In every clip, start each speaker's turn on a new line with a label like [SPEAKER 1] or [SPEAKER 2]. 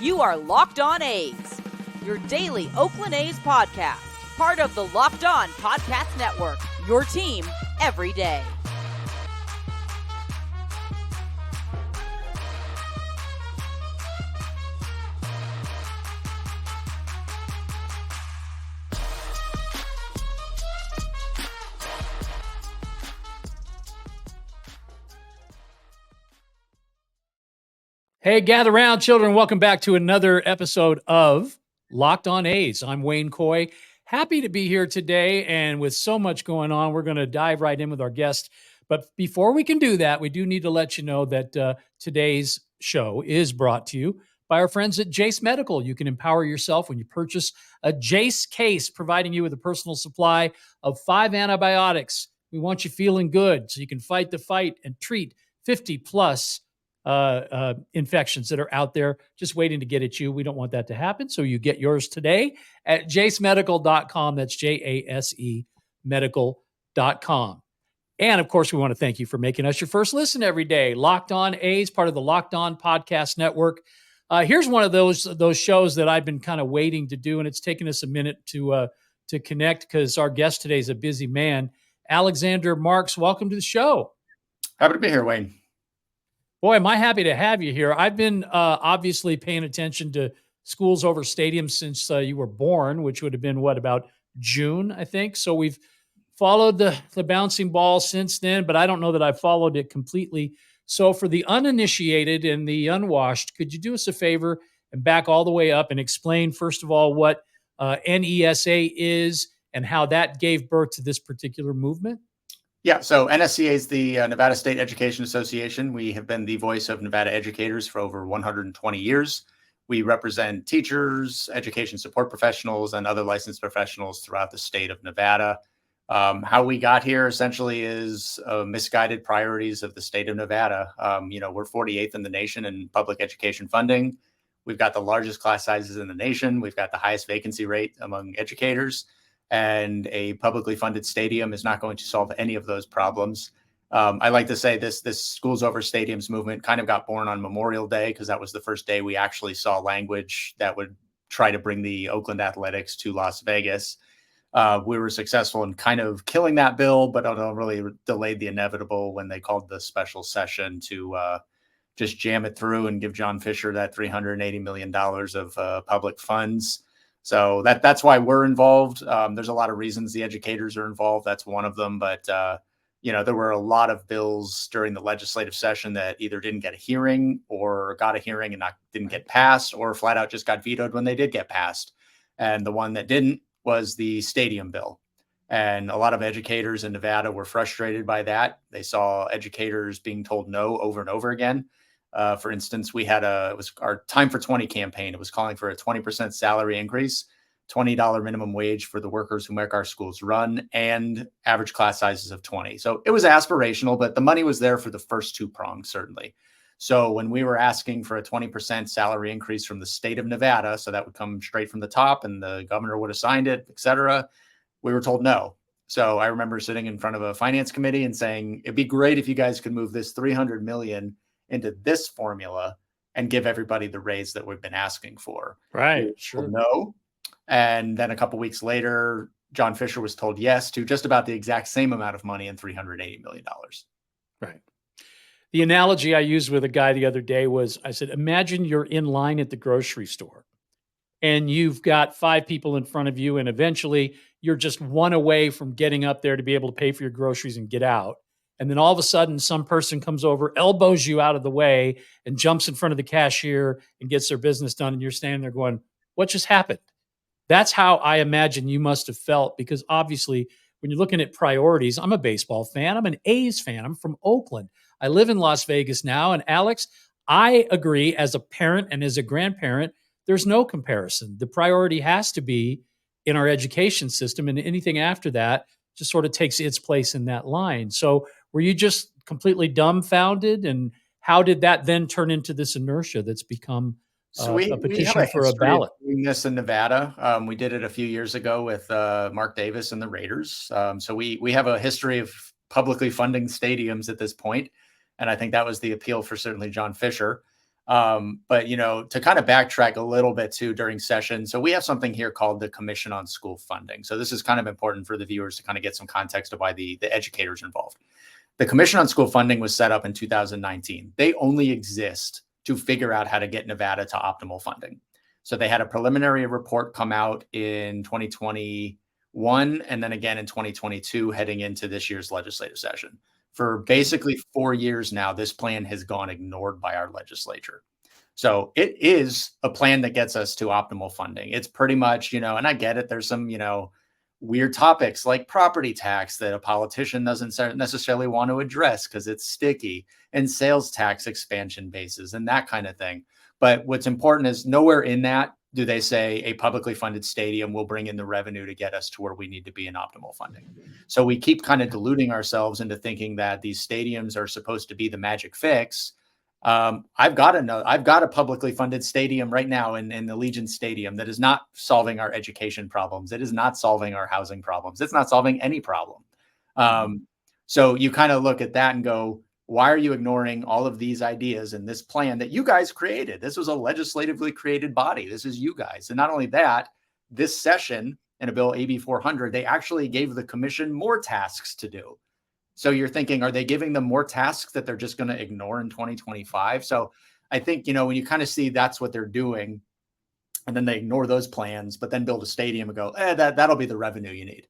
[SPEAKER 1] You are Locked On A's, your daily Oakland A's podcast, part of the Locked On Podcast Network, your team every day.
[SPEAKER 2] Hey, gather round, children. Welcome back to another episode of Locked On A's. I'm Wayne Coy. Happy to be here today, and with so much going on, we're going to dive right in with our guest. But before we can do that, we do need to let you know that today's show is brought to you by our friends at Jace Medical. You can empower yourself when you purchase a Jace case, providing you with a personal supply of 5 antibiotics. We want you feeling good so you can fight the fight and treat 50-plus infections that are out there just waiting to get at you. We don't want that to happen. So you get yours today at jasemedical.com. That's JASE medical.com. And of course, we want to thank you for making us your first listen every day. Locked On A's, part of the Locked On Podcast Network. Here's one of those shows that I've been kind of waiting to do, and it's taken us a minute to connect because our guest today is a busy man. Alexander Marks, welcome to the show.
[SPEAKER 3] Happy to be here, Wayne.
[SPEAKER 2] Boy, am I happy to have you here. I've been obviously paying attention to SchoolsOverStadiums since you were born, which would have been, about June, I think. So we've followed the bouncing ball since then, but I don't know that I've followed it completely. So for the uninitiated and the unwashed, could you do us a favor and back all the way up and explain, first of all, what NESA is and how that gave birth to this particular movement?
[SPEAKER 3] Yeah, so NSEA is the Nevada State Education Association. We have been the voice of Nevada educators for over 120 years. We represent teachers, education support professionals, and other licensed professionals throughout the state of Nevada. How we got here essentially is misguided priorities of the state of Nevada. We're 48th in the nation in public education funding. We've got the largest class sizes in the nation. We've got the highest vacancy rate among educators. And a publicly funded stadium is not going to solve any of those problems. I like to say this SchoolsOverStadiums movement kind of got born on Memorial Day because that was the first day we actually saw language that would try to bring the Oakland Athletics to Las Vegas. We were successful in kind of killing that bill, but it really delayed the inevitable when they called the special session to just jam it through and give John Fisher that $380 million of public funds. So that's why we're involved. There's a lot of reasons the educators are involved. That's one of them. But, there were a lot of bills during the legislative session that either didn't get a hearing or got a hearing and didn't get passed, or flat out just got vetoed when they did get passed. And the one that didn't was the stadium bill. And a lot of educators in Nevada were frustrated by that. They saw educators being told no over and over again. For instance, it was our Time for 20 campaign. It was calling for a 20% salary increase, $20 minimum wage for the workers who make our schools run, and average class sizes of 20. So it was aspirational, but the money was there for the first two prongs, certainly. So when we were asking for a 20% salary increase from the state of Nevada, so that would come straight from the top and the governor would have signed it, et cetera, we were told no. So I remember sitting in front of a finance committee and saying, it'd be great if you guys could move this $300 million into this formula and give everybody the raise that we've been asking for.
[SPEAKER 2] Right. Sure.
[SPEAKER 3] No. And then a couple of weeks later, John Fisher was told yes to just about the exact same amount of money and $380 million.
[SPEAKER 2] Right. The analogy I used with a guy the other day was, I said, imagine you're in line at the grocery store and you've got 5 people in front of you, and eventually you're just one away from getting up there to be able to pay for your groceries and get out. And then all of a sudden, some person comes over, elbows you out of the way, and jumps in front of the cashier and gets their business done. And you're standing there going, what just happened? That's how I imagine you must have felt, because obviously, when you're looking at priorities, I'm a baseball fan. I'm an A's fan. I'm from Oakland. I live in Las Vegas now. And Alex, I agree, as a parent and as a grandparent, there's no comparison. The priority has to be in our education system, and anything after that just sort of takes its place in that line. So were you just completely dumbfounded? And how did that then turn into this inertia that's become a petition for a ballot?
[SPEAKER 3] Doing this in Nevada. We did it a few years ago with Mark Davis and the Raiders. So we have a history of publicly funding stadiums at this point. And I think that was the appeal for certainly John Fisher. But, to kind of backtrack a little bit too during session. So we have something here called the Commission on School Funding. So this is kind of important for the viewers to kind of get some context of why the educators are involved. The Commission on School Funding was set up in 2019. They only exist to figure out how to get Nevada to optimal funding. So they had a preliminary report come out in 2021 and then again in 2022 heading into this year's legislative session. For basically 4 years now, this plan has gone ignored by our legislature. So it is a plan that gets us to optimal funding. It's pretty much, and I get it. There's some, weird topics like property tax that a politician doesn't necessarily want to address because it's sticky, and sales tax expansion bases and that kind of thing. But what's important is nowhere in that do they say a publicly funded stadium will bring in the revenue to get us to where we need to be in optimal funding. So we keep kind of deluding ourselves into thinking that these stadiums are supposed to be the magic fix. I've got a publicly funded stadium right now in the Allegiant Stadium that is not solving our education problems. It is not solving our housing problems. It's not solving any problem. So you kind of look at that and go, why are you ignoring all of these ideas in this plan that you guys created? This was a legislatively created body. This is you guys. And not only that, this session in a bill AB 400, they actually gave the commission more tasks to do. So you're thinking, are they giving them more tasks that they're just going to ignore in 2025? So I think, when you kind of see that's what they're doing, and then they ignore those plans, but then build a stadium and go, that'll be the revenue you need.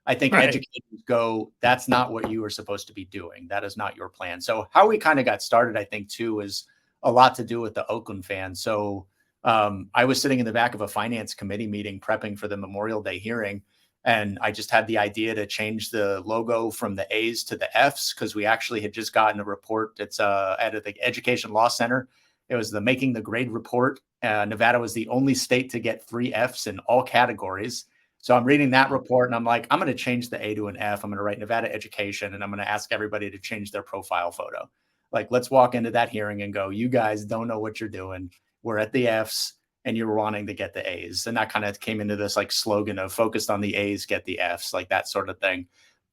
[SPEAKER 3] I think educators go, that's not what you are supposed to be doing. That is not your plan. So how we kind of got started, I think, too, is a lot to do with the Oakland fans. So I was sitting in the back of a finance committee meeting prepping for the Memorial Day hearing. And I just had the idea to change the logo from the A's to the F's because we actually had just gotten a report. It's at the Education Law Center. It was the Making the Grade report. Nevada was the only state to get 3 F's in all categories. So I'm reading that report and I'm like, I'm going to change the A to an F. I'm going to write Nevada Education and I'm going to ask everybody to change their profile photo. Like, let's walk into that hearing and go, you guys don't know what you're doing. We're at the F's. And you're wanting to get the A's. And that kind of came into this like slogan of focused on the A's, get the F's, like that sort of thing.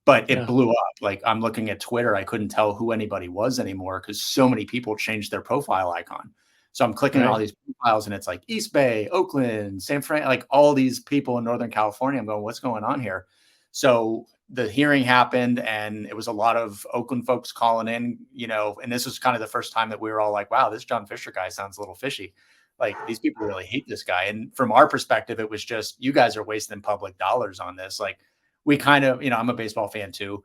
[SPEAKER 3] But it blew up. Like, I'm looking at Twitter. I couldn't tell who anybody was anymore because so many people changed their profile icon. So I'm clicking on all these profiles and it's like East Bay, Oakland, San Fran, like all these people in Northern California. I'm going, what's going on here? So the hearing happened and it was a lot of Oakland folks calling in, and this was kind of the first time that we were all like, wow, this John Fisher guy sounds a little fishy. Like, these people really hate this guy. And from our perspective, it was just, you guys are wasting public dollars on this. Like, we kind of, I'm a baseball fan too.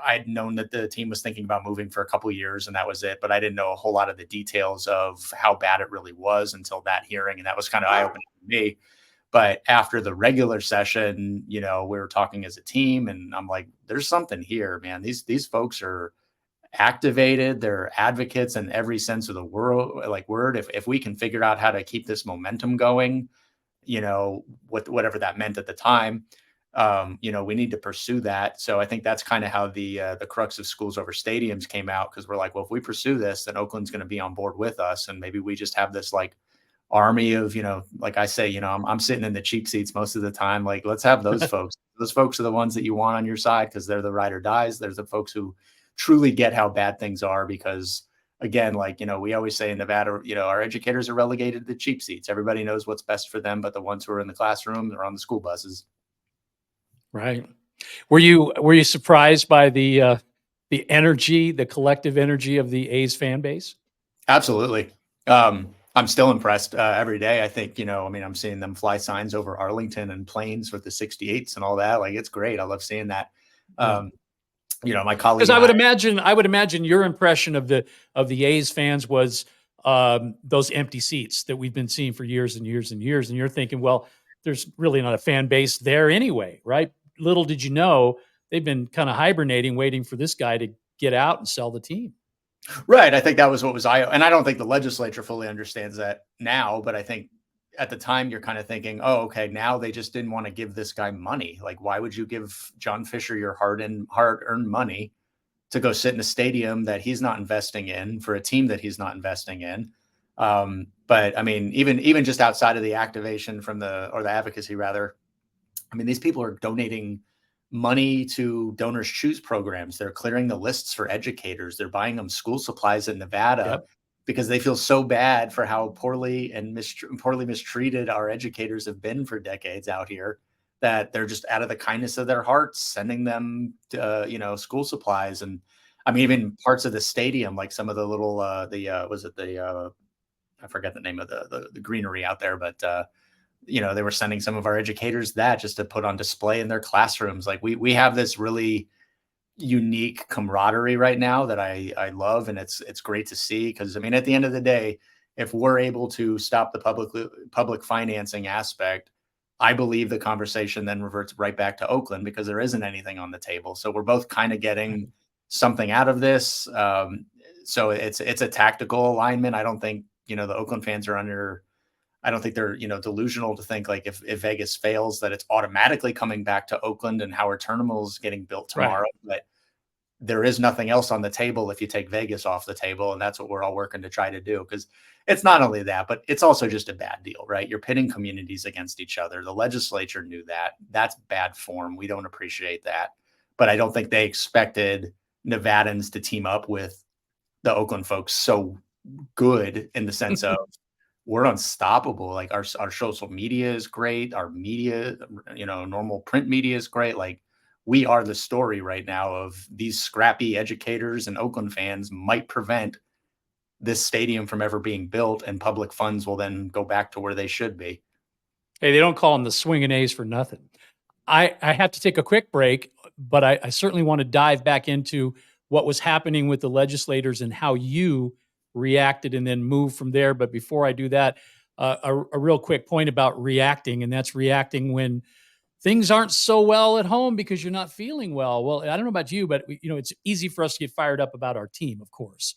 [SPEAKER 3] I'd known that the team was thinking about moving for a couple of years and that was it. But I didn't know a whole lot of the details of how bad it really was until that hearing. And that was kind of eye-opening for me. But after the regular session, we were talking as a team and I'm like, there's something here, man. These folks are activated. They're advocates in every sense of the word. If we can figure out how to keep this momentum going, whatever that meant at the time, we need to pursue that. So I think that's kind of how the crux of Schools Over Stadiums came out. Cause we're like, well, if we pursue this, then Oakland's going to be on board with us. And maybe we just have this like army of, like I say, I'm sitting in the cheap seats most of the time. Like, let's have those folks. Those folks are the ones that you want on your side because they're the ride or dies. There's the folks who truly get how bad things are because, again, like, we always say in Nevada, our educators are relegated to the cheap seats. Everybody knows what's best for them, but the ones who are in the classroom, they're on the school buses.
[SPEAKER 2] Right. Were you surprised by the energy, the collective energy of the A's fan base?
[SPEAKER 3] Absolutely. I'm still impressed every day. I think, I'm seeing them fly signs over Arlington and planes with the 68s and all that. Like, it's great. I love seeing that. My colleague.
[SPEAKER 2] Because I would imagine your impression of the A's fans was those empty seats that we've been seeing for years and years and years. And you're thinking, well, there's really not a fan base there anyway, right? Little did you know, they've been kind of hibernating, waiting for this guy to get out and sell the team.
[SPEAKER 3] Right. I think that was what was and I don't think the legislature fully understands that now, but I think at the time you're kind of thinking, oh, okay, now they just didn't want to give this guy money. Like, why would you give John Fisher your hard-earned money to go sit in a stadium that he's not investing in for a team that he's not investing in? But I mean, even just outside of the activation or the advocacy rather, I mean, these people are donating money to Donors Choose programs. They're clearing the lists for educators. They're buying them school supplies in Nevada because they feel so bad for how poorly mistreated our educators have been for decades out here, that they're just out of the kindness of their hearts sending them school supplies. And I mean, even parts of the stadium, like some of the little I forget the name of the greenery out there, but they were sending some of our educators that just to put on display in their classrooms. Like we have this really unique camaraderie right now that I love, and it's great to see, because I mean, at the end of the day, if we're able to stop the public financing aspect, I believe the conversation then reverts right back to Oakland, because there isn't anything on the table. So we're both kind of getting something out of this. So it's a tactical alignment. I don't think the Oakland fans are under. I don't think they're delusional to think like if Vegas fails that it's automatically coming back to Oakland and Howard Terminal is getting built tomorrow. Right. But there is nothing else on the table if you take Vegas off the table, and that's what we're all working to try to do, because it's not only that, but it's also just a bad deal, right? You're pitting communities against each other. The legislature knew that. That's bad form. We don't appreciate that. But I don't think they expected Nevadans to team up with the Oakland folks so good in the sense of we're unstoppable. Like our social media is great. Our media, normal print media is great. Like we are the story right now of these scrappy educators, and Oakland fans might prevent this stadium from ever being built, and public funds will then go back to where they should be.
[SPEAKER 2] Hey, they don't call them the swinging A's for nothing. I have to take a quick break, but I certainly want to dive back into what was happening with the legislators and how you reacted, and then move from there. But before I do that, a real quick point about reacting, and that's reacting when things aren't so well at home because you're not feeling well. Well, I don't know about you, but it's easy for us to get fired up about our team, of course.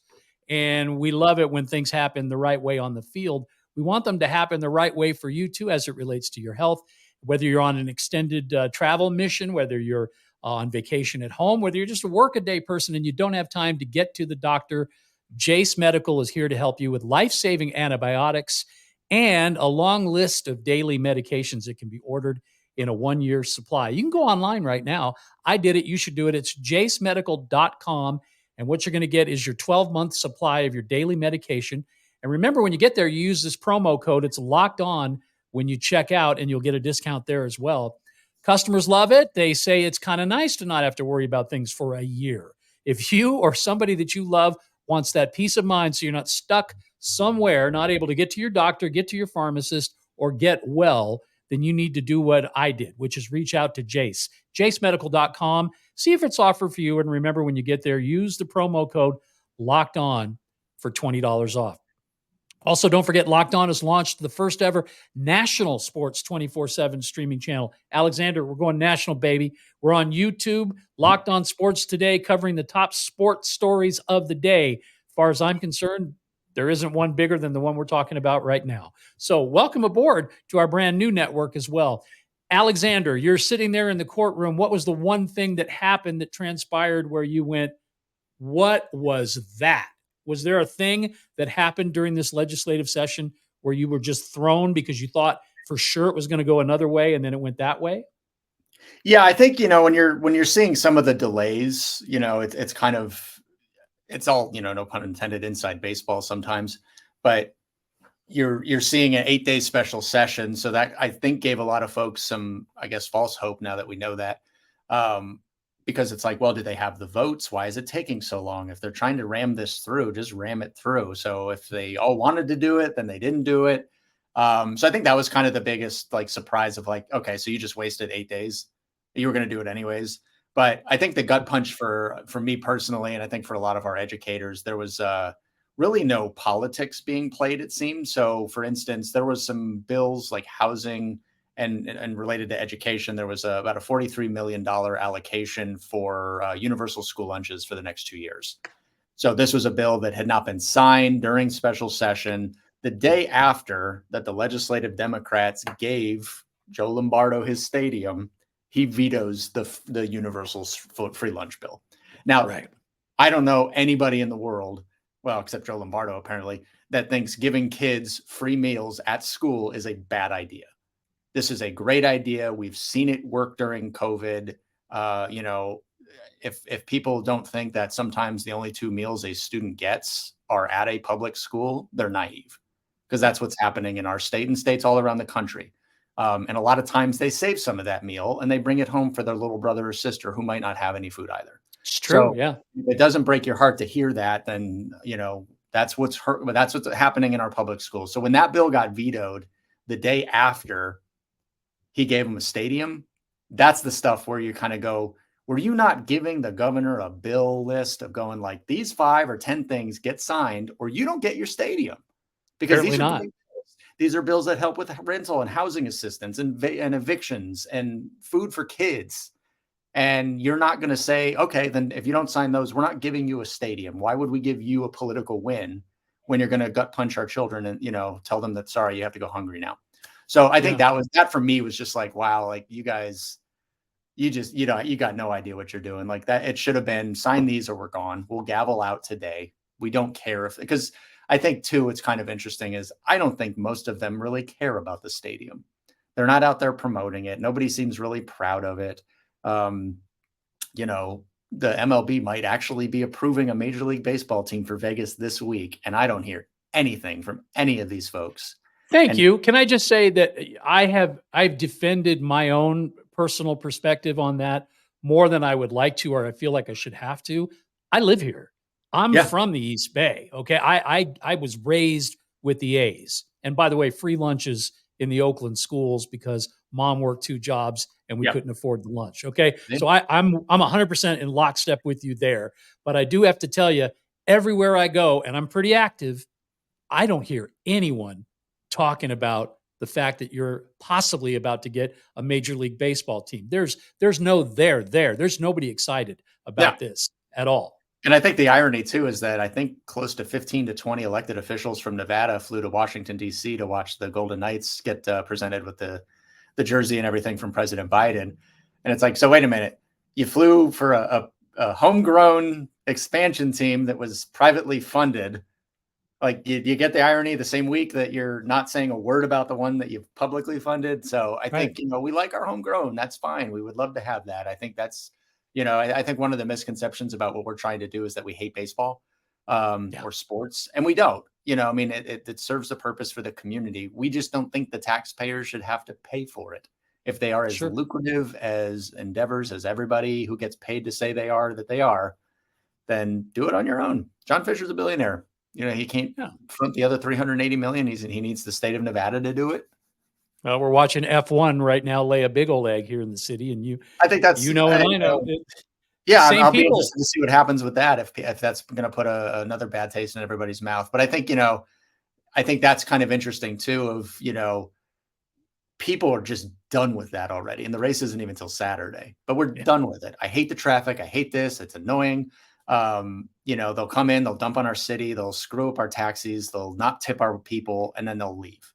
[SPEAKER 2] And we love it when things happen the right way on the field. We want them to happen the right way for you too, as it relates to your health, whether you're on an extended travel mission, whether you're on vacation at home, whether you're just a work-a-day person and you don't have time to get to the doctor. Jace Medical is here to help you with life-saving antibiotics and a long list of daily medications that can be ordered in a 1-year supply. You can go online right now. I did it. You should do it. It's jacemedical.com. And what you're going to get is your 12-month supply of your daily medication. And remember, when you get there, you use this promo code. It's locked on when you check out, and you'll get a discount there as well. Customers love it. They say it's kind of nice to not have to worry about things for a year. If you or somebody that you love wants that peace of mind, so you're not stuck somewhere, not able to get to your doctor, get to your pharmacist, or get well, then you need to do what I did, which is reach out to Jace. JaceMedical.com. See if it's offered for you. And remember, when you get there, use the promo code Locked On for $20 off. Also, don't forget, Locked On has launched the first ever national sports 24/7 streaming channel. Alexander, we're going national, baby. We're on YouTube, Locked On Sports Today, covering the top sports stories of the day. As far as I'm concerned, there isn't one bigger than the one we're talking about right now. So welcome aboard to our brand new network as well. Alexander, you're sitting there in the courtroom. What was the one thing that happened that transpired where you went, what was that? Was there a thing that happened during this legislative session where you were just thrown because you thought for sure it was going to go another way and then it went that way?
[SPEAKER 3] Yeah, I think, when you're seeing some of the delays, it's kind of, it's all, no pun intended, inside baseball sometimes, but you're seeing an 8-day special session. So that, I think, gave a lot of folks some, I guess, false hope now that we know that. Because it's like, well, do they have the votes? Why is it taking so long? If they're trying to ram this through, just ram it through. So if they all wanted to do it, then they didn't do it. So I think that was kind of the biggest surprise of okay, so you just wasted 8 days. You were going to do it anyways. But I think the gut punch for me personally, and I think for a lot of our educators, there was really no politics being played, it seemed. So for instance, there was some bills like housing and related to education. There was about a $43 million allocation for universal school lunches for the next 2 years. So this was a bill that had not been signed during special session. The day after that, the legislative Democrats gave Joe Lombardo his stadium, he vetoes the universal free lunch bill. Now, right. I don't know anybody in the world, well, except Joe Lombardo apparently, that thinks giving kids free meals at school is a bad idea. This is a great idea. We've seen it work during COVID. if people don't think that sometimes the only two meals a student gets are at a public school, they're naive, because that's what's happening in our state and states all around the country. And a lot of times they save some of that meal and they bring it home for their little brother or sister who might not have any food either.
[SPEAKER 2] It's true.
[SPEAKER 3] So
[SPEAKER 2] Yeah.
[SPEAKER 3] if it doesn't break your heart to hear that, then, that's what's happening in our public schools. So when that bill got vetoed the day after he gave them a stadium, that's the stuff where you kind of go, were you not giving the governor a bill list of going like these 5 or 10 things get signed or you don't get your stadium? Because these are bills that help with rental and housing assistance and evictions and food for kids. And you're not going to say, okay, then if you don't sign those, we're not giving you a stadium. Why would we give you a political win when you're going to gut punch our children and, tell them that, sorry, you have to go hungry now. So I think that for me was just like, wow, like you guys, you just, you got no idea what you're doing like that. It should have been sign these or we're gone. We'll gavel out today. We don't care because I think too, what's kind of interesting is I don't think most of them really care about the stadium. They're not out there promoting it. Nobody seems really proud of it. The MLB might actually be approving a Major League Baseball team for Vegas this week. And I don't hear anything from any of these folks.
[SPEAKER 2] Thank you. Can I just say that I've defended my own personal perspective on that more than I would like to, or I feel like I should have to. I live here. I'm from the East Bay. Okay. I was raised with the A's. And by the way, free lunches in the Oakland schools because mom worked 2 jobs and we couldn't afford the lunch. Okay. So I'm 100% in lockstep with you there, but I do have to tell you, everywhere I go, and I'm pretty active, I don't hear anyone talking about the fact that you're possibly about to get a Major League Baseball team. There's no there. There's nobody excited about this at all.
[SPEAKER 3] And I think the irony too is that I think close to 15 to 20 elected officials from Nevada flew to Washington, D.C. to watch the Golden Knights get presented with the jersey and everything from President Biden. And it's like, so wait a minute, you flew for a homegrown expansion team that was privately funded. Like you get the irony the same week that you're not saying a word about the one that you've publicly funded. So I think, we like our homegrown. That's fine. We would love to have that. I think that's, I think one of the misconceptions about what we're trying to do is that we hate baseball or sports, and we don't. It serves a purpose for the community. We just don't think the taxpayers should have to pay for it. If they are as lucrative as endeavors as everybody who gets paid to say they are, then do it on your own. John Fisher's a billionaire. He can't front the other 380 million. He needs the state of Nevada to do it.
[SPEAKER 2] Well, we're watching F1 right now lay a big old egg here in the city, and
[SPEAKER 3] I think that's
[SPEAKER 2] and I know.
[SPEAKER 3] Yeah, I'll be interested to see what happens with that if that's going to put another bad taste in everybody's mouth. But I think I think that's kind of interesting too. Of people are just done with that already, and the race isn't even until Saturday. But we're done with it. I hate the traffic. I hate this. It's annoying. They'll come in, they'll dump on our city, they'll screw up our taxis, they'll not tip our people, and then they'll leave.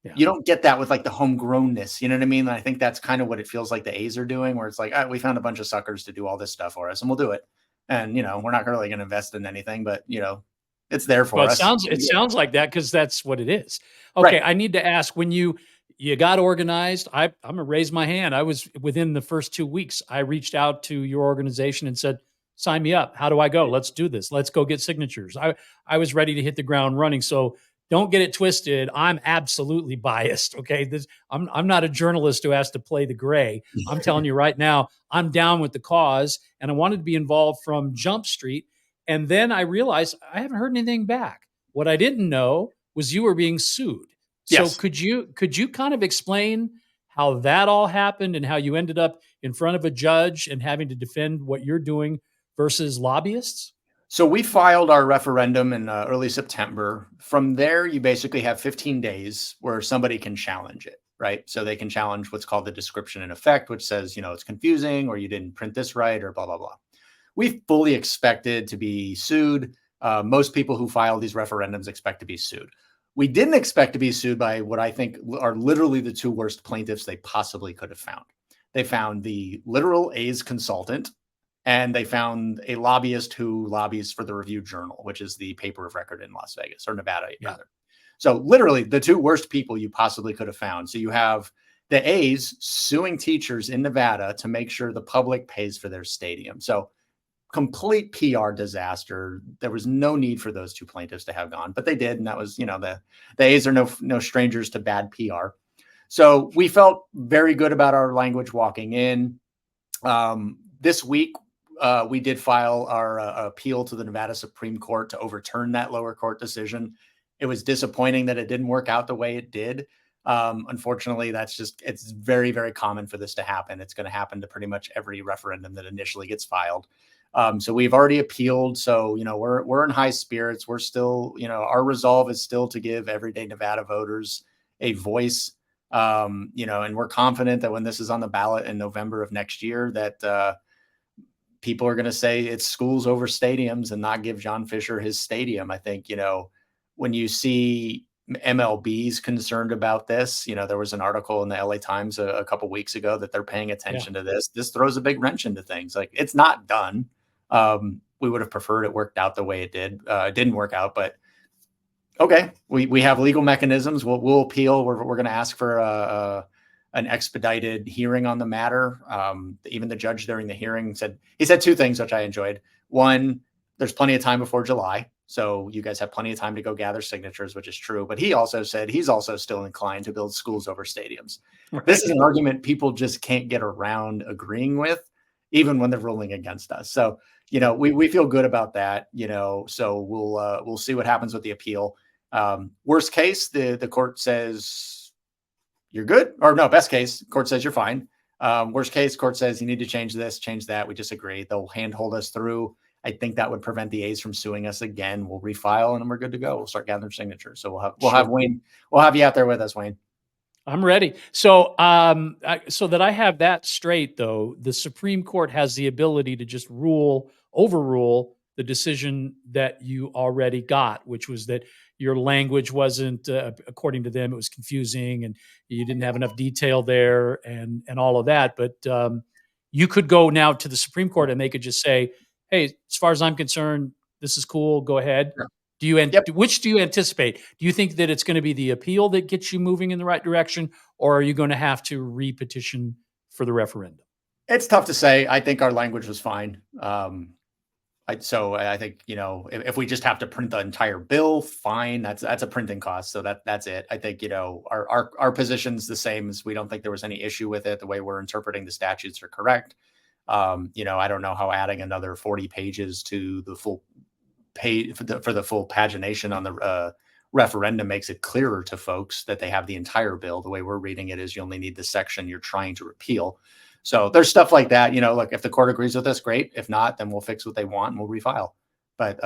[SPEAKER 3] Yeah. You don't get that with like the homegrownness. You know what I mean? And I think that's kind of what it feels like the A's are doing, where it's like, we found a bunch of suckers to do all this stuff for us and we'll do it. And, we're not really going to invest in anything, but it's there for us.
[SPEAKER 2] It sounds like that, because that's what it is. Okay. Right. I need to ask, when you got organized, I'm going to raise my hand. I was within the first 2 weeks, I reached out to your organization and said, sign me up. How do I go? Let's do this. Let's go get signatures. I was ready to hit the ground running. So don't get it twisted. I'm absolutely biased. Okay. I'm not a journalist who has to play the gray. I'm telling you right now, I'm down with the cause, and I wanted to be involved from Jump Street. And then I realized I haven't heard anything back. What I didn't know was you were being sued. So could you kind of explain how that all happened and how you ended up in front of a judge and having to defend what you're doing versus lobbyists?
[SPEAKER 3] So we filed our referendum in early September. From there, you basically have 15 days where somebody can challenge it, right? So they can challenge what's called the description in effect, which says, it's confusing, or you didn't print this right, or blah, blah, blah. We fully expected to be sued. Most people who file these referendums expect to be sued. We didn't expect to be sued by what I think are literally the 2 worst plaintiffs they possibly could have found. They found the literal A's consultant, and they found a lobbyist who lobbies for the Review Journal, which is the paper of record in Las Vegas, or Nevada, rather. So literally the 2 worst people you possibly could have found. So you have the A's suing teachers in Nevada to make sure the public pays for their stadium. So complete PR disaster. There was no need for those two plaintiffs to have gone, but they did. And that was, the A's are no strangers to bad PR. So we felt very good about our language walking in. This week, we did file our appeal to the Nevada Supreme Court to overturn that lower court decision. It was disappointing that it didn't work out the way it did. Unfortunately, it's very, very common for this to happen. It's going to happen to pretty much every referendum that initially gets filed. So we've already appealed. So, we're in high spirits. We're still, our resolve is still to give everyday Nevada voters a voice. And we're confident that when this is on the ballot in November of next year, that people are going to say it's schools over stadiums and not give John Fisher his stadium. I think, when you see MLB's concerned about this, there was an article in the LA Times a couple weeks ago that they're paying attention to this. This throws a big wrench into things. Like, it's not done. We would have preferred it worked out the way it did. It didn't work out, but okay, we have legal mechanisms. We'll appeal. We're going to ask for an expedited hearing on the matter. Even the judge during the hearing said two things, which I enjoyed. One, there's plenty of time before July, so you guys have plenty of time to go gather signatures, which is true. But he also said he's also still inclined to build schools over stadiums. Right. This is an argument people just can't get around agreeing with, even when they're ruling against us. So, we feel good about that, so we'll see what happens with the appeal. Worst case, the court says you're good, or no, best case, court says you're fine. Worst case, court says you need to change this, change that. We disagree. They'll handhold us through. I think that would prevent the A's from suing us again. We'll refile and then we're good to go. We'll start gathering signatures. So we'll have Wayne. We'll have you out there with us, Wayne.
[SPEAKER 2] I'm ready. So, so that I have that straight, though, the Supreme Court has the ability to just overrule the decision that you already got, which was that your language wasn't, according to them, it was confusing and you didn't have enough detail there and all of that. But you could go now to the Supreme Court and they could just say, hey, as far as I'm concerned, this is cool. Go ahead. Yeah. Which do you anticipate? Do you think that it's going to be the appeal that gets you moving in the right direction, or are you going to have to repetition for the referendum?
[SPEAKER 3] It's tough to say. I think our language was fine. So I think, if we just have to print the entire bill, fine. That's a printing cost. So that's it. I think, our position's the same. As we don't think there was any issue with it. The way we're interpreting the statutes are correct. I don't know how adding another 40 pages to the full page for the full pagination on the referendum makes it clearer to folks that they have the entire bill. The way we're reading it is you only need the section you're trying to repeal. So there's stuff like that, look, if the court agrees with us, great. If not, then we'll fix what they want and we'll refile. But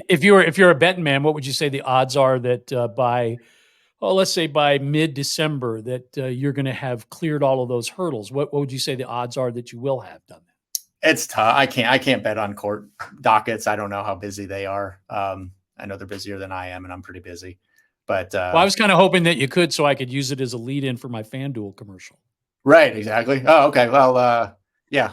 [SPEAKER 3] if you're a betting man, what would you say the odds are that let's say by mid-December that you're going to have cleared all of those hurdles? What would you say the odds are that you will have done that? It's tough. I can't bet on court dockets. I don't know how busy they are. I know they're busier than I am, and I'm pretty busy. But
[SPEAKER 2] I was kind of hoping that you could, so I could use it as a lead-in for my FanDuel commercial.
[SPEAKER 3] Right. Exactly. Oh, okay. Well, yeah.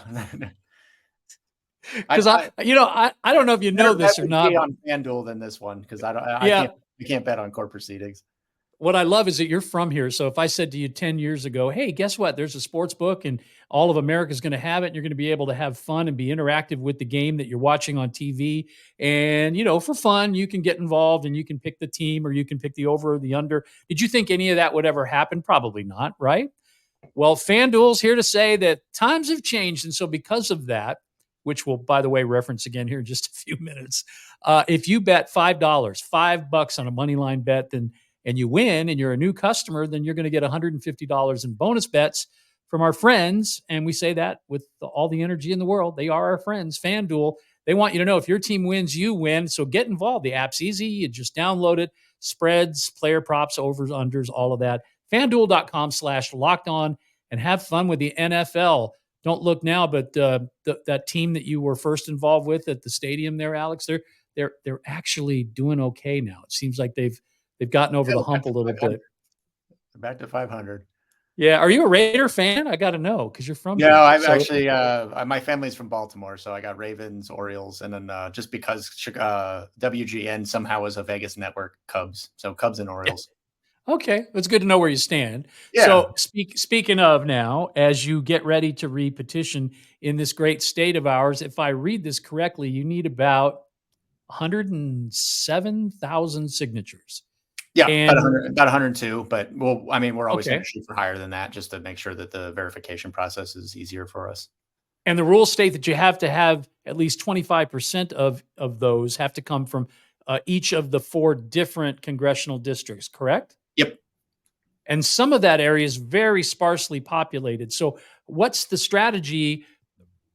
[SPEAKER 2] Because I don't know if you know this or not.
[SPEAKER 3] On FanDuel than this one because we can't bet on court proceedings.
[SPEAKER 2] What I love is that you're from here. So if I said to you 10 years ago, hey, guess what? There's a sports book and all of America is going to have it. And you're going to be able to have fun and be interactive with the game that you're watching on TV. And, for fun, you can get involved and you can pick the team or you can pick the over or the under. Did you think any of that would ever happen? Probably not, right? Well, FanDuel's here to say that times have changed. And so because of that, which we'll, by the way, reference again here in just a few minutes, if you bet $5 on a money line bet, and you win and you're a new customer, then you're going to get $150 in bonus bets from our friends. And we say that with all the energy in the world. They are our friends, FanDuel. They want you to know if your team wins, you win. So get involved. The app's easy. You just download it. Spreads, player props, overs, unders, all of that. FanDuel.com/lockedon and have fun with the NFL. Don't look now, but that team that you were first involved with at the stadium there, Alex, they're actually doing okay now. It seems like they've gotten over the hump a little bit.
[SPEAKER 3] Back to 500.
[SPEAKER 2] Yeah. Are you a Raider fan? I got to know because you're from.
[SPEAKER 3] Yeah, I'm actually. My family's from Baltimore, so I got Ravens, Orioles, and then just because WGN somehow was a Vegas network, Cubs. So Cubs and Orioles.
[SPEAKER 2] Okay, it's good to know where you stand.
[SPEAKER 3] Yeah.
[SPEAKER 2] So, speaking of now, as you get ready to re-petition in this great state of ours, if I read this correctly, you need about 107,000 signatures.
[SPEAKER 3] Yeah, about
[SPEAKER 2] And
[SPEAKER 3] 100, about 102, but we're always going
[SPEAKER 2] okay,
[SPEAKER 3] to shoot for higher than that just to make sure that the verification process is easier for us.
[SPEAKER 2] and the rules state that you have to have at least 25% of those have to come from each of the 4 different congressional districts, correct?
[SPEAKER 3] Yep.
[SPEAKER 2] And some of that area is very sparsely populated. So, what's the strategy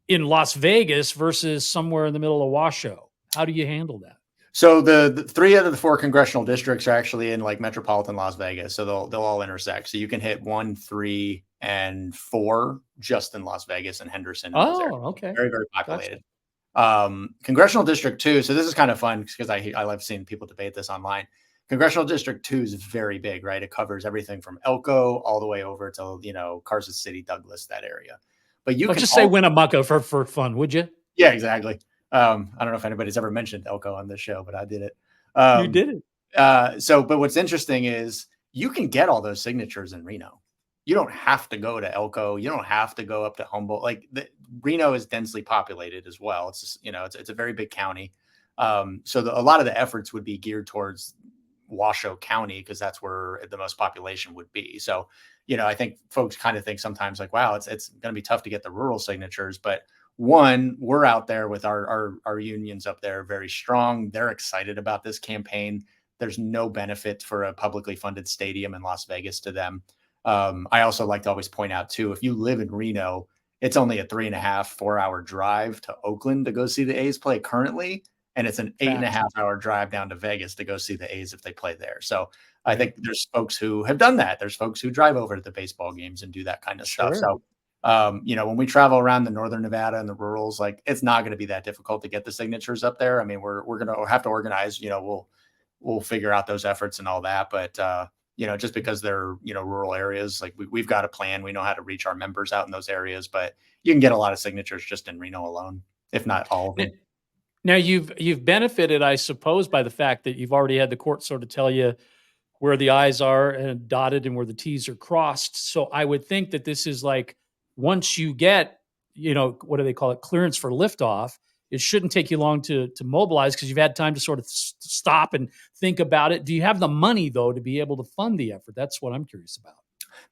[SPEAKER 2] in Las Vegas versus somewhere in the middle of Washoe? How do you handle that?
[SPEAKER 3] So the 3 out of the 4 congressional districts are actually in like metropolitan Las Vegas, so they'll all intersect. So you can hit 1, 3, and 4 just in Las Vegas and Henderson and those areas.
[SPEAKER 2] Oh, okay.
[SPEAKER 3] Very, very
[SPEAKER 2] Gotcha.
[SPEAKER 3] populated. Congressional District 2. So this is kind of fun because I love seeing people debate this online. Congressional District 2 is very big, right? It covers everything from Elko all the way over to Carson City, Douglas, that area. But you
[SPEAKER 2] Well,
[SPEAKER 3] can
[SPEAKER 2] just say Winnemucca for fun, would you?
[SPEAKER 3] Yeah, exactly. I don't know if anybody's ever mentioned Elko on this show, but I did it.
[SPEAKER 2] You did it.
[SPEAKER 3] But what's interesting is you can get all those signatures in Reno. You don't have to go to Elko. You don't have to go up to Humboldt. Reno is densely populated as well. It's just, it's a very big county. So a lot of the efforts would be geared towards Washoe County because that's where the most population would be. So, I think folks kind of think sometimes like, wow, it's going to be tough to get the rural signatures, but one, we're out there with our unions up there very strong. They're excited about this campaign. There's no benefit for a publicly funded stadium in Las Vegas to them. I also like to always point out too, if you live in Reno, it's only a 3.5-4 hour drive to Oakland to go see the A's play currently. And it's an 8.5 hour drive down to Vegas to go see the A's if they play there. So I think there's folks who have done that. There's folks who drive over to the baseball games and do that kind of stuff. So when we travel around the northern Nevada and the rurals, like it's not going to be that difficult to get the signatures up there. I mean, we're going to have to organize, we'll figure out those efforts and all that. But, just because they're, rural areas, like we've got a plan. We know how to reach our members out in those areas, but you can get a lot of signatures just in Reno alone, if not all of them.
[SPEAKER 2] Now you've benefited, I suppose, by the fact that you've already had the court sort of tell you where the I's are and dotted and where the T's are crossed. So I would think that this is like once you get, what do they call it, clearance for liftoff, it shouldn't take you long to mobilize because you've had time to sort of stop and think about it. Do you have the money though to be able to fund the effort? That's what I'm curious about.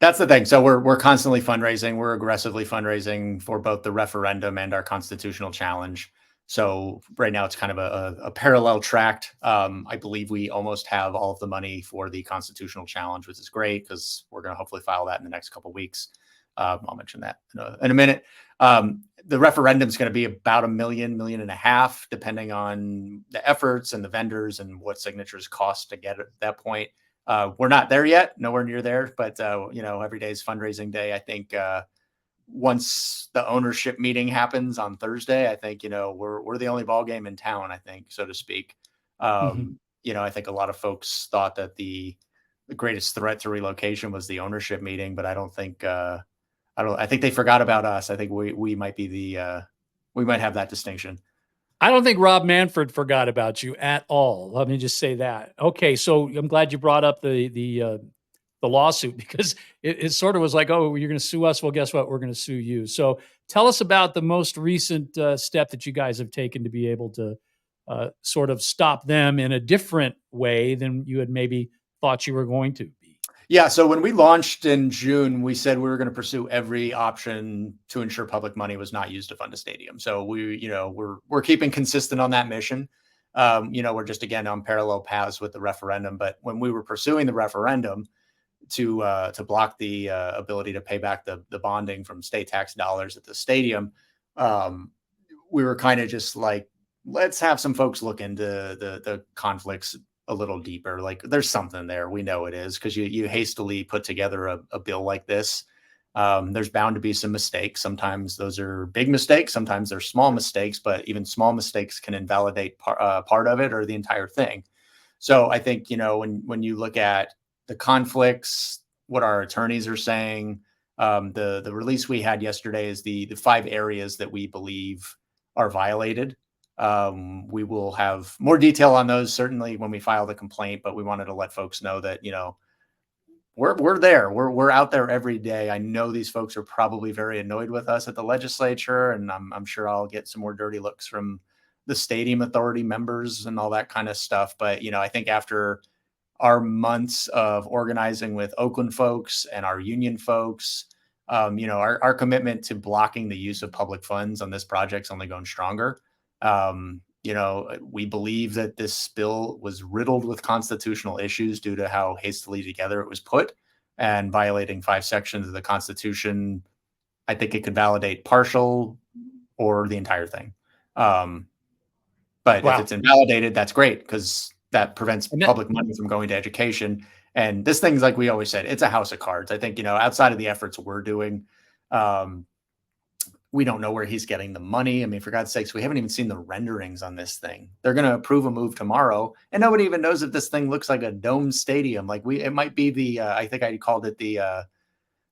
[SPEAKER 3] That's the thing. So we're constantly fundraising. We're aggressively fundraising for both the referendum and our constitutional challenge. So right now it's kind of a parallel track. I believe we almost have all of the money for the constitutional challenge, which is great because we're going to hopefully file that in the next couple of weeks. I'll mention that in a minute. The referendum is going to be about $1 million, $1.5 million, depending on the efforts and the vendors and what signatures cost to get at that point. We're not there yet, nowhere near there, but every day is fundraising day. I think once the ownership meeting happens on Thursday, I think, we're the only ball game in town, I think, so to speak. I think a lot of folks thought that the greatest threat to relocation was the ownership meeting, but I don't think, I think they forgot about us. I think we might be we might have that distinction.
[SPEAKER 2] I don't think Rob Manfred forgot about you at all. Let me just say that. Okay. So I'm glad you brought up the lawsuit because it sort of was like, oh, you're going to sue us. Well, guess what? We're going to sue you. So tell us about the most recent step that you guys have taken to be able to sort of stop them in a different way than you had maybe thought you were going to be.
[SPEAKER 3] Yeah. So when we launched in June, we said we were going to pursue every option to ensure public money was not used to fund a stadium. So we're keeping consistent on that mission. We're just, again, on parallel paths with the referendum. But when we were pursuing the referendum, to block the ability to pay back the bonding from state tax dollars at the stadium, we were kind of just like, let's have some folks look into the conflicts a little deeper. Like there's something there. We know it is because you hastily put together a bill like this. There's bound to be some mistakes. Sometimes those are big mistakes. Sometimes they're small mistakes, but even small mistakes can invalidate part of it or the entire thing. So I think, when you look at the conflicts, what our attorneys are saying, the release we had yesterday is the 5 areas that we believe are violated. We will have more detail on those certainly when we file the complaint, but we wanted to let folks know that, we're there. We're out there every day. I know these folks are probably very annoyed with us at the legislature, and I'm sure I'll get some more dirty looks from the stadium authority members and all that kind of stuff. But, I think after our months of organizing with Oakland folks and our union folks, our commitment to blocking the use of public funds on this project's only going stronger. We believe that this bill was riddled with constitutional issues due to how hastily together it was put and violating 5 sections of the Constitution. I think it could validate partial or the entire thing. But if it's invalidated, that's great, because that prevents public money from going to education. And this thing's, like we always said, it's a house of cards. I think, outside of the efforts we're doing, we don't know where he's getting the money. I mean, for God's sakes, we haven't even seen the renderings on this thing. They're going to approve a move tomorrow, and nobody even knows if this thing looks like a dome stadium. It might be the, I think I called it the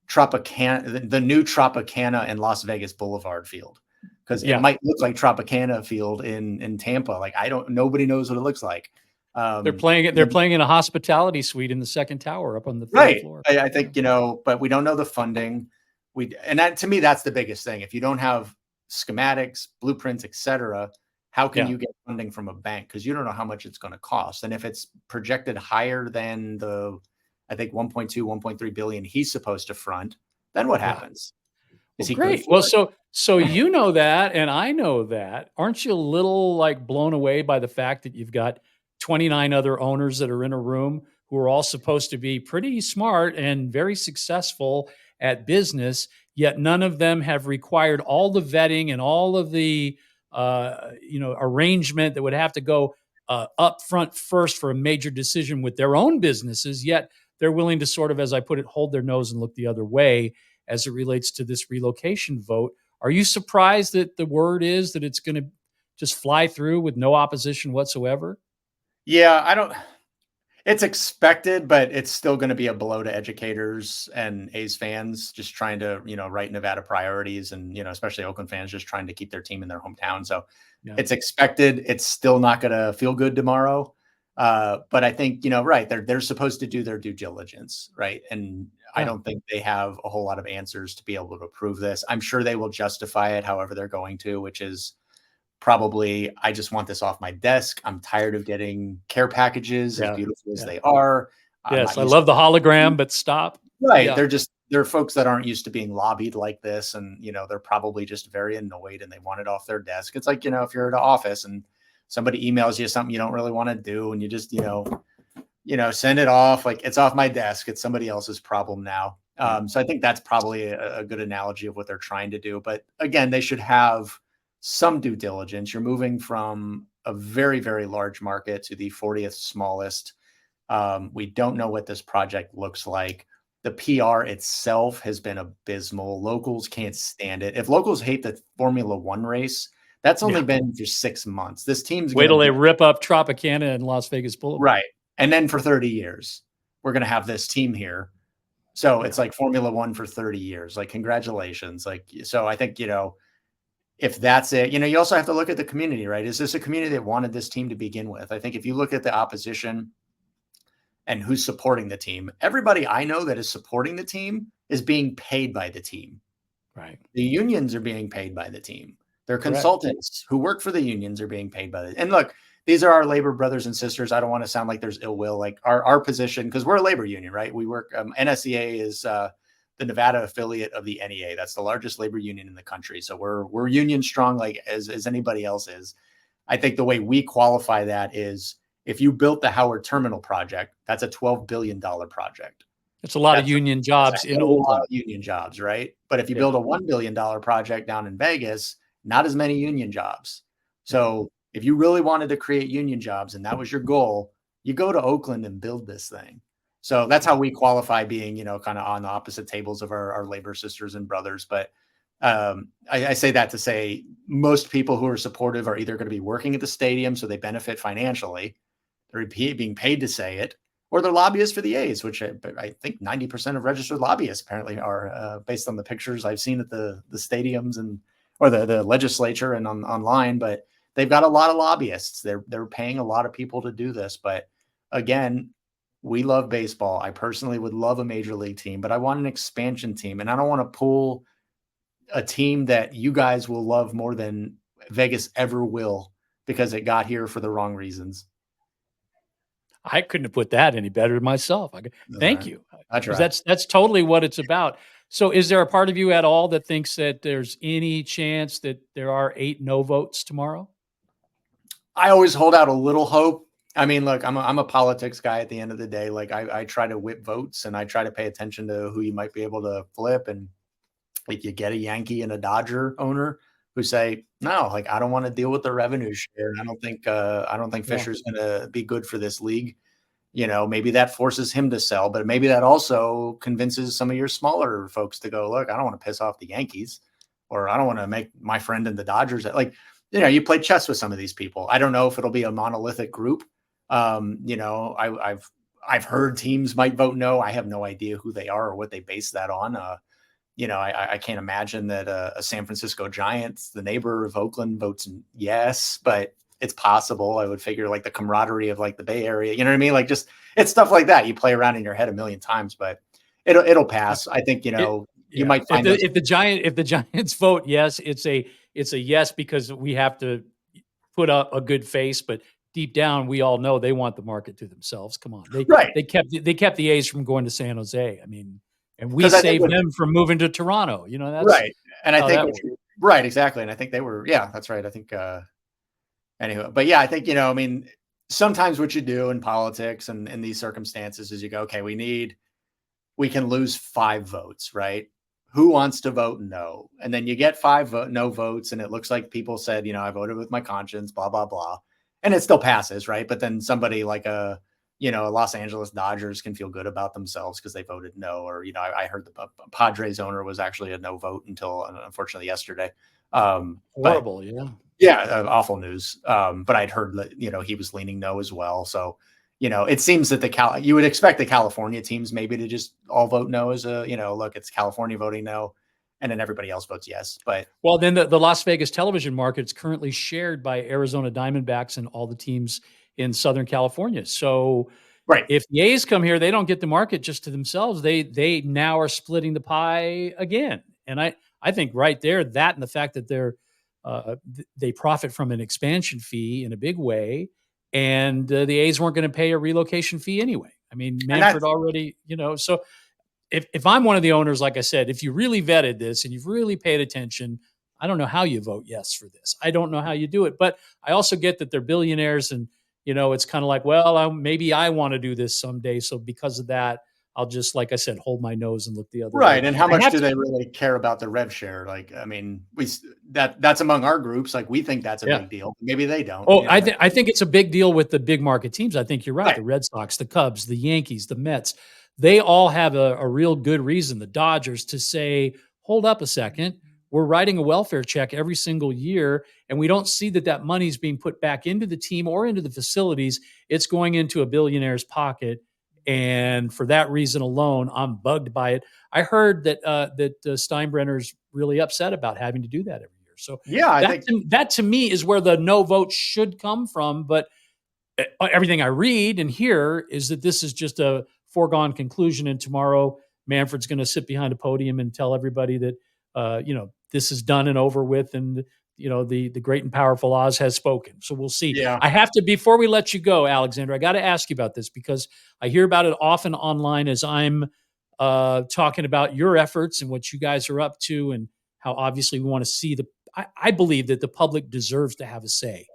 [SPEAKER 3] Tropicana, the new Tropicana in Las Vegas Boulevard field, because it might look like Tropicana Field in Tampa. Nobody knows what it looks like.
[SPEAKER 2] They're playing in a hospitality suite in the second tower up on the third floor.
[SPEAKER 3] I think, but we don't know the funding. To me, that's the biggest thing. If you don't have schematics, blueprints, etc., how can you get funding from a bank? Because you don't know how much it's going to cost. And if it's projected higher than the, I think 1.2, 1.3 billion he's supposed to front, then what happens? Is he
[SPEAKER 2] great? Well, so you know that, and I know that. Aren't you a little blown away by the fact that you've got 29 other owners that are in a room who are all supposed to be pretty smart and very successful at business, yet none of them have required all the vetting and all of the arrangement that would have to go up front first for a major decision with their own businesses, yet they're willing to sort of, as I put it, hold their nose and look the other way as it relates to this relocation vote. Are you surprised that the word is that it's going to just fly through with no opposition whatsoever?
[SPEAKER 3] Yeah, it's expected, but it's still going to be a blow to educators and A's fans just trying to, write Nevada priorities, and, especially Oakland fans just trying to keep their team in their hometown. So it's expected. It's still not going to feel good tomorrow. But I think, they're supposed to do their due diligence, right? And I don't think they have a whole lot of answers to be able to approve this. I'm sure they will justify it however they're going to, which is probably, I just want this off my desk. I'm tired of getting care packages, as beautiful as they are.
[SPEAKER 2] Yes, I love the hologram, but stop.
[SPEAKER 3] Right. Yeah. They're folks that aren't used to being lobbied like this. And, they're probably just very annoyed and they want it off their desk. It's like, if you're at an office and somebody emails you something you don't really want to do, and you just, send it off, like, it's off my desk. It's somebody else's problem now. So I think that's probably a good analogy of what they're trying to do. But again, they should have some due diligence. You're moving from a very, very large market to the 40th smallest. We don't know what this project looks like. The PR itself has been abysmal. Locals can't stand it. If locals hate the Formula One race, that's only been for 6 months. This team's
[SPEAKER 2] wait till they rip up Tropicana and Las Vegas Boulevard.
[SPEAKER 3] Right. And then for 30 years, we're going to have this team here. So it's like Formula One for 30 years. Like, congratulations. So I think, if that's it, you also have to look at the community, right? Is this a community that wanted this team to begin with? I think if you look at the opposition and who's supporting the team, everybody I know that is supporting the team is being paid by the team.
[SPEAKER 2] Right.
[SPEAKER 3] The unions are being paid by the team. Their consultants who work for the unions are being paid by and look, these are our labor brothers and sisters. I don't want to sound like there's ill will, like our position, because we're a labor union, right? We work, NSEA is the Nevada affiliate of the NEA. That's the largest labor union in the country. So we're union strong, like as anybody else is. I think the way we qualify that is, if you built the Howard Terminal project, that's a $12 billion project.
[SPEAKER 2] It's a lot of union jobs in Oakland. A lot of
[SPEAKER 3] union jobs, right? But if you build a $1 billion project down in Vegas, not as many union jobs. So if you really wanted to create union jobs and that was your goal, you go to Oakland and build this thing. So that's how we qualify being, kind of on the opposite tables of our labor sisters and brothers. But I say that to say most people who are supportive are either going to be working at the stadium, so they benefit financially. They're being paid to say it, or they're lobbyists for the A's, which I think 90% of registered lobbyists apparently are, based on the pictures I've seen at the stadiums or the legislature and online. But they've got a lot of lobbyists. They're paying a lot of people to do this. But again, we love baseball. I personally would love a major league team, but I want an expansion team. And I don't want to pull a team that you guys will love more than Vegas ever will because it got here for the wrong reasons.
[SPEAKER 2] I couldn't have put that any better myself. Thank
[SPEAKER 3] Right.
[SPEAKER 2] you.
[SPEAKER 3] I
[SPEAKER 2] 'Cause
[SPEAKER 3] try.
[SPEAKER 2] that's totally what it's about. So is there a part of you at all that thinks that there's any chance that there are 8 no votes tomorrow?
[SPEAKER 3] I always hold out a little hope. I mean, look, I'm a politics guy at the end of the day. Like I try to whip votes and I try to pay attention to who you might be able to flip. And if you get a Yankee and a Dodger owner who say, no, like I don't want to deal with the revenue share. I don't think
[SPEAKER 2] Yeah.
[SPEAKER 3] Fisher's gonna be good for this league. Maybe that forces him to sell, but maybe that also convinces some of your smaller folks to go, look, I don't want to piss off the Yankees, or I don't want to make my friend in the Dodgers. Like, you play chess with some of these people. I don't know if it'll be a monolithic group. I've heard teams might vote no. I have no idea who they are or what they base that on. I can't imagine that a San Francisco Giants, the neighbor of Oakland, votes yes, but it's possible. I would figure like the camaraderie of like the Bay Area, you know what I mean? Like just it's stuff like that. You play around in your head a million times, but it'll pass. I think, you might find
[SPEAKER 2] if the Giants vote yes, it's a yes because we have to put up a good face, but deep down we all know they want the market to themselves. Come on.
[SPEAKER 3] right.
[SPEAKER 2] They kept the A's from going to San Jose. I mean, and we
[SPEAKER 3] 'Cause I think
[SPEAKER 2] saved them from moving to Toronto. That's
[SPEAKER 3] right. And I
[SPEAKER 2] how
[SPEAKER 3] think
[SPEAKER 2] that works.
[SPEAKER 3] right, exactly. And I think they were, yeah, that's right. I think anyway, but yeah, I think, I mean, sometimes what you do in politics and in these circumstances is you go, okay, we can lose 5 votes, right? Who wants to vote no? And then you get 5 no votes, and it looks like people said, I voted with my conscience, blah, blah, blah. And it still passes, right? But then somebody like a Los Angeles Dodgers can feel good about themselves because they voted no. Or, I heard the Padres owner was actually a no vote until, unfortunately, yesterday.
[SPEAKER 2] Horrible, yeah.
[SPEAKER 3] Yeah, awful news. But I'd heard that, he was leaning no as well. So, it seems that you would expect the California teams maybe to just all vote no as look, it's California voting no, and then everybody else votes yes. But
[SPEAKER 2] well, then the Las Vegas television market is currently shared by Arizona Diamondbacks and all the teams in Southern California. So
[SPEAKER 3] right.
[SPEAKER 2] if the A's come here, they don't get the market just to themselves. They now are splitting the pie again. And I think right there, that and the fact that they profit from an expansion fee in a big way, and the A's weren't going to pay a relocation fee anyway. I mean, Manfred already, so if I'm one of the owners, like I said, if you really vetted this and you've really paid attention, I don't know how you vote yes for this. I don't know how you do it, but I also get that they're billionaires and, it's kind of like, well, maybe I want to do this someday. So because of that, I'll just, like I said, hold my nose and look the other way.
[SPEAKER 3] Right. And how much do they really care about the rev share? Like, I mean, that's among our groups. Like, we think that's a big deal. Maybe they don't.
[SPEAKER 2] Oh, I think it's a big deal with the big market teams. I think you're right.
[SPEAKER 3] Right.
[SPEAKER 2] The Red Sox, the Cubs, the Yankees, the Mets, they all have a real good reason, the Dodgers, to say, hold up a second. We're writing a welfare check every single year, and we don't see that money is being put back into the team or into the facilities. It's going into a billionaire's pocket. And for that reason alone, I'm bugged by it. I heard that Steinbrenner's really upset about having to do that every year. So
[SPEAKER 3] yeah,
[SPEAKER 2] that to me is where the no vote should come from. But everything I read and hear is that this is just a foregone conclusion. And tomorrow, Manfred's going to sit behind a podium and tell everybody that this is done and over with, and the great and powerful Oz has spoken. So we'll see.
[SPEAKER 3] Yeah.
[SPEAKER 2] I have to, before we let you go, Alexander, I got to ask you about this because I hear about it often online as I'm talking about your efforts and what you guys are up to, and how obviously we want to see I believe that the public deserves to have a say.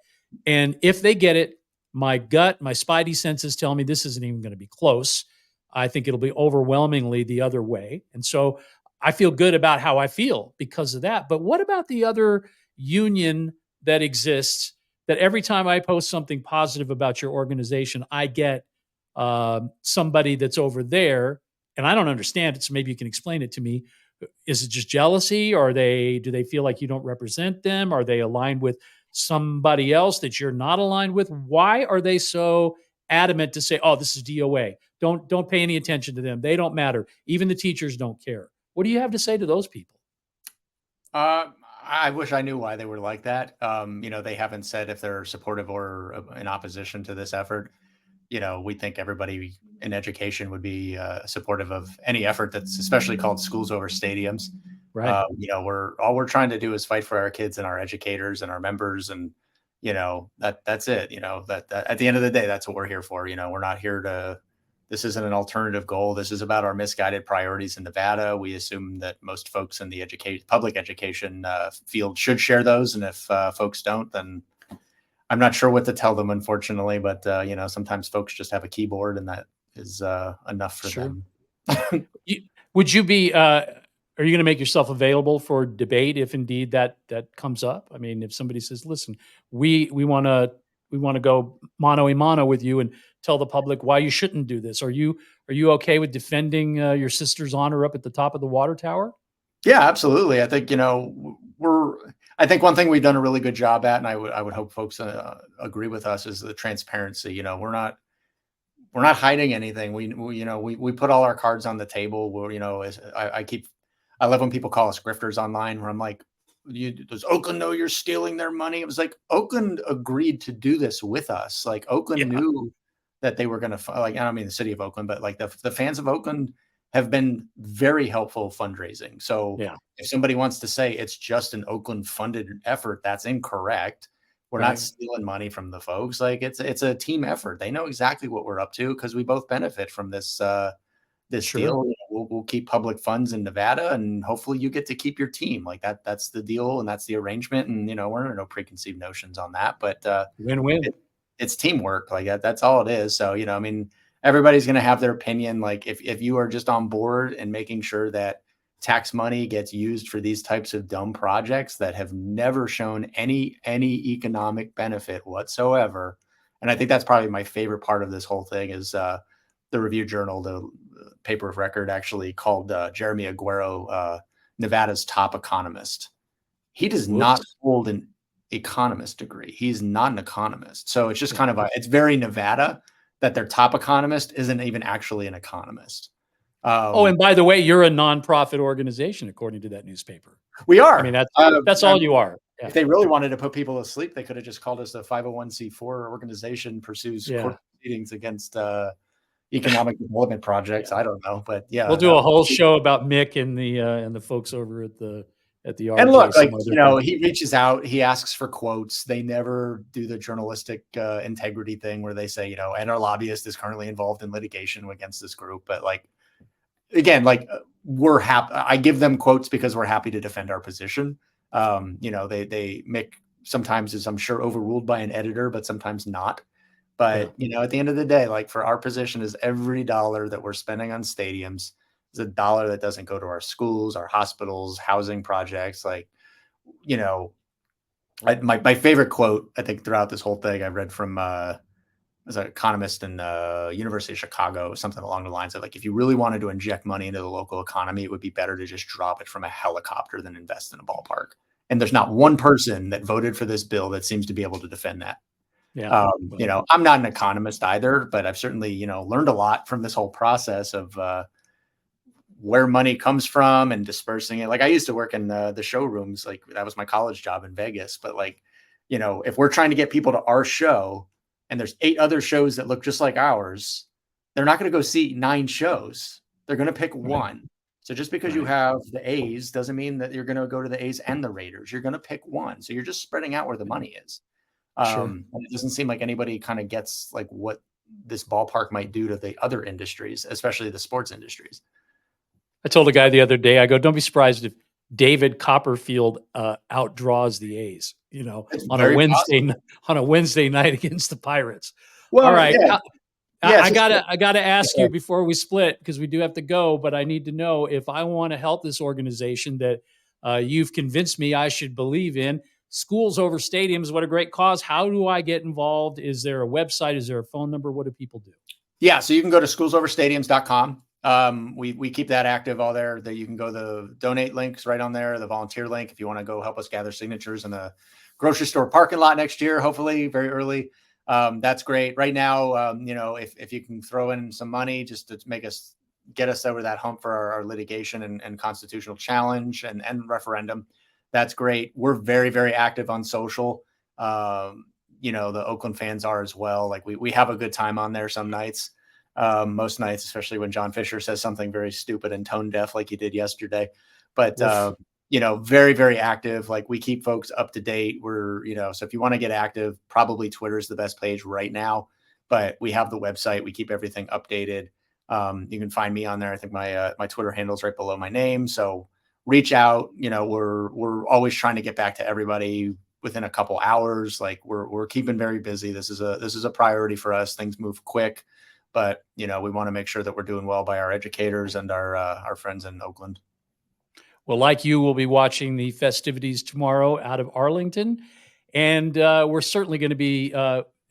[SPEAKER 2] And if they get it, my gut, my spidey senses tell me this isn't even going to be close. I think it'll be overwhelmingly the other way. And so I feel good about how I feel because of that. But what about the other union that exists, that every time I post something positive about your organization, I get somebody that's over there, and I don't understand it, so maybe you can explain it to me. Is it just jealousy, or do they feel like you don't represent them? Are they aligned with somebody else that you're not aligned with? Why are they so adamant to say, oh, this is DOA? Don't pay any attention to them. They don't matter. Even the teachers don't care. What do you have to say to those people?
[SPEAKER 3] I wish I knew why they were like that. They haven't said if they're supportive or in opposition to this effort. we think everybody in education would be supportive of any effort that's especially called Schools Over Stadiums.
[SPEAKER 2] Right.
[SPEAKER 3] We're trying to do is fight for our kids and our educators and our members. And, that's it, that at the end of the day, that's what we're here for. We're not here this isn't an alternative goal. This is about our misguided priorities in Nevada. We assume that most folks in the public education field should share those. And if folks don't, then I'm not sure what to tell them, unfortunately. But, sometimes folks just have a keyboard and that is enough for them.
[SPEAKER 2] Would you be, are you going to make yourself available for debate if indeed that comes up? I mean, if somebody says, listen, we want to go mano a mano with you and tell the public why you shouldn't do this. Are you okay with defending your sister's honor up at the top of the water tower?
[SPEAKER 3] Yeah, absolutely. I think, I think one thing we've done a really good job at, and I would hope folks agree with us, is the transparency. We're not hiding anything. We put all our cards on the table. I love when people call us grifters online, where I'm like, does Oakland know you're stealing their money? It was like, Oakland agreed to do this with us. Like, Oakland knew that they were going to, I don't mean the city of Oakland, but like the fans of Oakland have been very helpful fundraising. So if somebody wants to say it's just an Oakland funded effort, that's incorrect. We're not stealing money from the folks. Like, it's a team effort. They know exactly what we're up to because we both benefit from this deal. We'll keep public funds in Nevada, and hopefully you get to keep your team. Like that's the deal, and that's the arrangement. And we're under no preconceived notions on that. But
[SPEAKER 2] win-win.
[SPEAKER 3] It's teamwork. Like that's all it is. So everybody's going to have their opinion. Like if you are just on board and making sure that tax money gets used for these types of dumb projects that have never shown any economic benefit whatsoever. And I think that's probably my favorite part of this whole thing is the Review Journal, the paper of record, actually called Jeremy Aguero Nevada's top economist. He does not hold an economist degree. He's not an economist. So it's just it's very Nevada that their top economist isn't even actually an economist.
[SPEAKER 2] And by the way, you're a nonprofit organization, according to that newspaper.
[SPEAKER 3] We are.
[SPEAKER 2] I mean, that's all you are. Yeah.
[SPEAKER 3] If they really wanted to put people to sleep, they could have just called us a 501c4 organization pursues court proceedings against economic development projects. I don't know, but we'll
[SPEAKER 2] do a whole show about Mick and the folks over at the RJ.
[SPEAKER 3] And look, he reaches out, he asks for quotes. They never do the journalistic integrity thing where they say, and our lobbyist is currently involved in litigation against this group. But we're happy. I give them quotes because we're happy to defend our position. They Mick sometimes is, I'm sure, overruled by an editor, but sometimes not. But, at the end of the day, like, for our position is every dollar that we're spending on stadiums is a dollar that doesn't go to our schools, our hospitals, housing projects. Like, my favorite quote, I think, throughout this whole thing, I read from as an economist in University of Chicago, something along the lines of, like, if you really wanted to inject money into the local economy, it would be better to just drop it from a helicopter than invest in a ballpark. And there's not one person that voted for this bill that seems to be able to defend that. I'm not an economist either, but I've certainly, learned a lot from this whole process of where money comes from and dispersing it. Like, I used to work in the showrooms, like that was my college job in Vegas. But if we're trying to get people to our show and there's 8 other shows that look just like ours, they're not going to go see 9 shows. They're going to pick one. So just because you have the A's doesn't mean that you're going to go to the A's and the Raiders. You're going to pick one. So you're just spreading out where the money is. And it doesn't seem like anybody kind of gets like what this ballpark might do to the other industries, especially the sports industries.
[SPEAKER 2] I told a guy the other day, I go, don't be surprised if David Copperfield outdraws the A's, on a Wednesday night against the Pirates. Well, all right. I gotta ask you before we split, because we do have to go, but I need to know, if I want to help this organization that you've convinced me I should believe in, Schools Over Stadiums, what a great cause. How do I get involved? Is there a website? Is there a phone number? What do people do?
[SPEAKER 3] Yeah, so you can go to SchoolsOverStadiums.com. We keep that active all there. That you can go the donate links right on there, the volunteer link if you want to go help us gather signatures in a grocery store parking lot next year, hopefully very early. That's great. Right now, if you can throw in some money just to get us over that hump for our litigation and constitutional challenge and referendum, that's great. We're very, very active on social. the Oakland fans are as well. Like we have a good time on there some nights, most nights, especially when John Fisher says something very stupid and tone deaf like he did yesterday. But, very, very active. Like we keep folks up to date. We're, so if you want to get active, probably Twitter is the best page right now, but we have the website. We keep everything updated. You can find me on there. I think my Twitter handle is right below my name. So reach out. We're always trying to get back to everybody within a couple hours. Like we're keeping very busy. This is a priority for us. Things move quick, but we want to make sure that we're doing well by our educators and our friends in Oakland.
[SPEAKER 2] Well, like you, we'll be watching the festivities tomorrow out of Arlington, and we're certainly going to be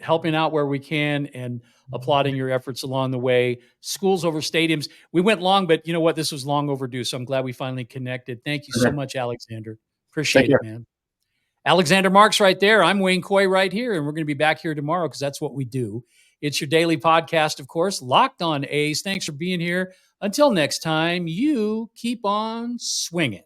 [SPEAKER 2] helping out where we can and applauding your efforts along the way. Schools Over Stadiums. We went long, but you know what? This was long overdue, so I'm glad we finally connected. Thank you so much, Alexander. Appreciate it, man. Alexander Marks right there. I'm Wayne Coy right here, and we're going to be back here tomorrow because that's what we do. It's your daily podcast, of course, Locked On A's. Thanks for being here. Until next time, you keep on swinging.